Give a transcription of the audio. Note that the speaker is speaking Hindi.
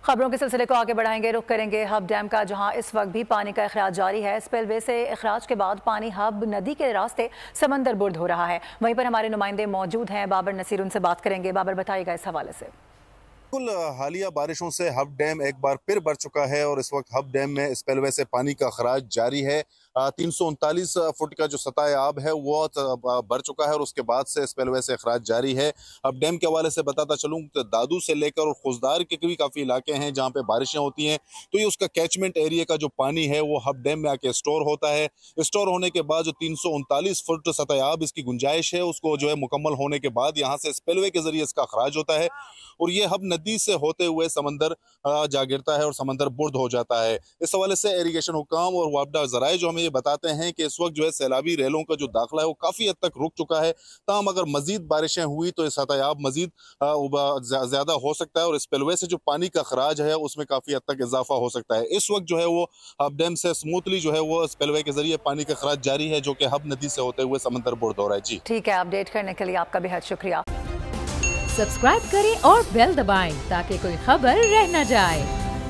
खबरों के सिलसिले को आगे बढ़ाएंगे, रुख करेंगे हब डैम का, जहां इस वक्त भी पानी का अखराज जारी है। स्पिलवे से अखराज के बाद पानी हब नदी के रास्ते समंदर बुर्द हो रहा है। वहीं पर हमारे नुमाइंदे मौजूद हैं, बाबर नसीर, उनसे बात करेंगे। बाबर, बताइएगा इस हवाले से। बिल्कुल, हालिया बारिशों से हब डैम एक बार फिर भर चुका है और इस वक्त हब डैम में स्पिलवे से पानी का खराज जारी है। 339 फुट का जो सतह आब है वो भर चुका है और उसके बाद से स्पिलवे से खराज जारी है। हब डैम के हवाले से बताता चलूँ तो दादू से लेकर और खुजदार के भी काफ़ी इलाके हैं जहाँ पे बारिशें होती हैं, तो ये उसका कैचमेंट एरिया का जो पानी है वो हब डैम में आके स्टोर होता है। स्टोर होने के बाद जो 339 फुट सतह आब इसकी गुंजाइश है उसको जो है मुकम्मल होने के बाद यहाँ से स्पिलवे के जरिए इसका खराज होता है और ये हब नदी से होते हुए समंदर जा गिरता है और समंदर बुर्द हो जाता है। इस हवाले से इरिगेशन हुकाम और वापडा जराए जो हमें ये बताते हैं कि इस वक्त जो है सैलाबी रेलों का जो दाखिला है वो काफ़ी हद तक रुक चुका है। ताहम अगर मजीद बारिशें हुई तो सतह मजीद ज़्यादा हो सकता है और स्पिलवे से जो पानी का खराज है उसमें काफ़ी हद तक इजाफा हो सकता है। इस वक्त जो है वो हब डैम से स्मूथली जो है वो स्पिलवे के जरिए पानी का खराज जारी है, जो कि हब नदी से होते हुए समंदर बुर्द हो रहा है। जी ठीक है, अपडेट करने के लिए आपका बेहद शुक्रिया। सब्सक्राइब करें और बेल दबाएं ताकि कोई खबर रह न जाए।